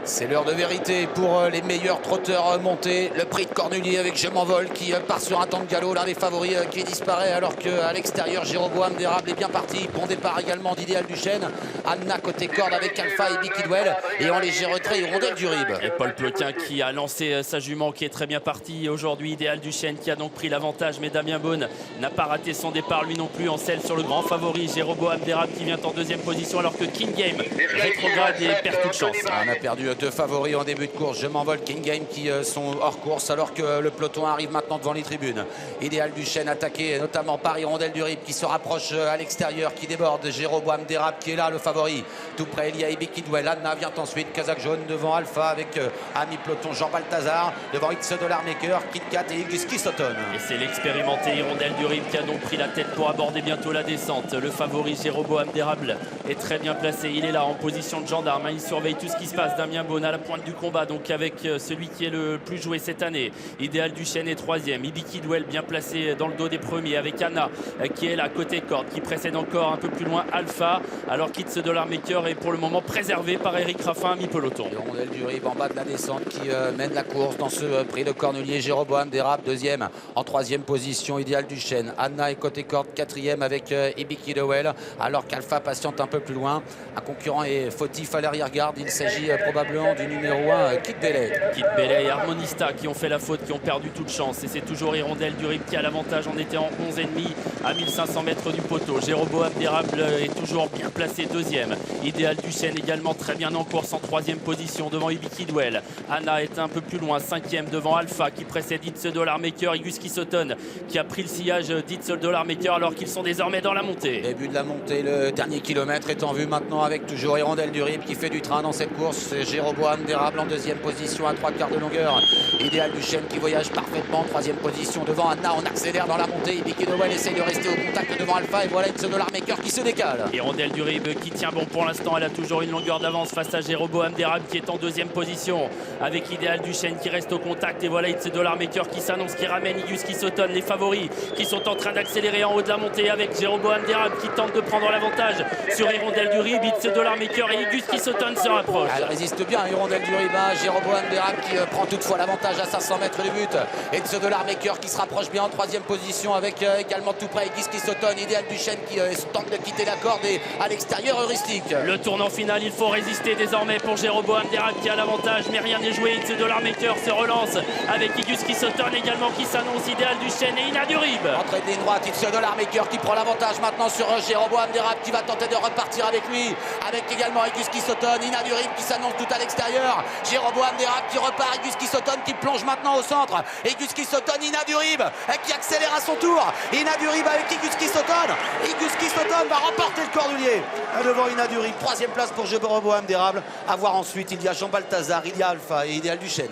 C'est l'heure de vérité pour les meilleurs trotteurs montés. Le prix de Cornulier avec Je m'envole qui part sur un temps de galop. L'un des favoris qui disparaît alors qu'à l'extérieur, Jéroboam d'Érable est bien parti. Bon départ également d'Idéal Duchesne. Anna côté corde avec Alpha et Bikidwell. Et en léger retrait, Hirondelle du Rib. Et Paul Ploquin qui a lancé sa jument qui est très bien partie aujourd'hui. Idéal Duchesne qui a donc pris l'avantage. Mais Damien Beaune n'a pas raté son départ lui non plus en selle sur le grand favori. Jéroboam d'Érable qui vient en deuxième position alors que King Game rétrograde et perd toute chance. On a perdu deux favoris en début de course. Je m'envole, King Game qui sont hors course alors que le peloton arrive maintenant devant les tribunes. Idéal Duchesne attaqué notamment par Hirondelle du Rib qui se rapproche à l'extérieur, qui déborde. Jéroboam d'Érable qui est là, le favori. Tout près, il y a Ibi Kidwell. Anna vient ensuite. Kazakh Jaune devant Alpha avec ami peloton Jean Balthazar. Devant It's Dollar Maker, Kit Kat et Guski Sutton. Et c'est l'expérimenté Hirondelle du Rib qui a donc pris la tête pour aborder bientôt la descente. Le favori Jéroboam d'Érable est très bien placé. Il est là en position de gendarme. Il surveille tout ce qui se passe. Damien Beaune à la pointe du combat, donc avec celui qui est le plus joué cette année. Idéal Duchesne est troisième. Ibi Kidwell bien placé dans le dos des premiers avec Anna qui est là côté corde, qui précède encore un peu plus loin Alpha, alors qu'It's Dollar Maker est pour le moment préservé par Eric Raffin, mi-peloton. Hirondelle du Rib en bas de la descente qui mène la course dans ce prix de Cornulier. Jéroboam d'Érable deuxième. En troisième position, Idéal Duchesne. Anna est côté corde quatrième avec Ibi Kidwell, alors qu'Alpha patiente un peu plus loin. Un concurrent est fautif à l'arrière-garde. Il s'agit probablement du numéro 1, Kit Bellet. Kit Bellet et Harmonista qui ont fait la faute, qui ont perdu toute chance. Et c'est toujours Hirondelle du Rib qui a l'avantage en étant 11,5 à 1500 mètres du poteau. Jéroboam d'Érable est toujours bien placé deuxième. Idéal Duchesne également très bien en course en troisième position devant Ibi Kidwell. Anna est un peu plus loin, cinquième devant Alpha qui précède It's Dollar Maker et Guski Sutton qui a pris le sillage d'It's Dollar Maker alors qu'ils sont désormais dans la montée. Début de la montée, le dernier kilomètre est en vue maintenant avec toujours Hirondelle du Rib qui fait du train dans cette course. Jéroboam d'Érable en deuxième position à 3/4 de longueur. Idéal Duchesne qui voyage parfaitement en troisième position devant Anna. On accélère dans la montée. Ibi Kidwell essaye de rester au contact devant Alpha et voilà It's Dollar Maker qui se décale. Hirondelle du Rib qui tient bon pour l'instant. Elle a toujours une longueur d'avance face à Jéroboam d'Érable qui est en deuxième position avec Idéal Duchesne qui reste au contact et voilà It's Dollar Maker qui s'annonce, qui ramène Guski Sutton, les favoris qui sont en train d'accélérer en haut de la montée avec Jéroboam d'Érable qui tente de prendre l'avantage sur Hirondelle du Rib. It's Dollar Maker et Guski Sutton se rapprochent. Elle résiste bien Hirondelle du Rib. Jéroboam d'Érable qui prend toutefois l'avantage à 500 mètres du but. It's Dollar Maker qui se rapproche bien en troisième position avec également tout près Guski Sutton. Idéal Duchesne qui tente de quitter la corde et à l'extérieur heuristique. Le tournant final, il faut résister désormais pour Jéroboam d'Érable qui a l'avantage, mais rien n'est joué. It's Dollar Maker se relance avec Guski Sutton également qui s'annonce. Idéal Duchesne et Ina du Rib. Entrée de ligne droite, It's Dollar Maker qui prend l'avantage maintenant sur Jéroboam d'Érable qui va tenter de repartir avec lui. Avec également Guski Sutton, Ina du Rib qui s'annonce tout à l'extérieur. Jéroboam d'Érable qui repart et Guski Sutton qui plonge maintenant au centre. Et Guski Sutton, Ina du Rib qui accélère à son tour. Ina du Rib avec Guski Sutton. Et Guski Sutton va remporter le Cornulier devant Ina du Rib. Troisième place pour Jéroboam d'Érable. À voir ensuite, il y a Jean Balthazar, il y a Alpha et Idéal Duchesne.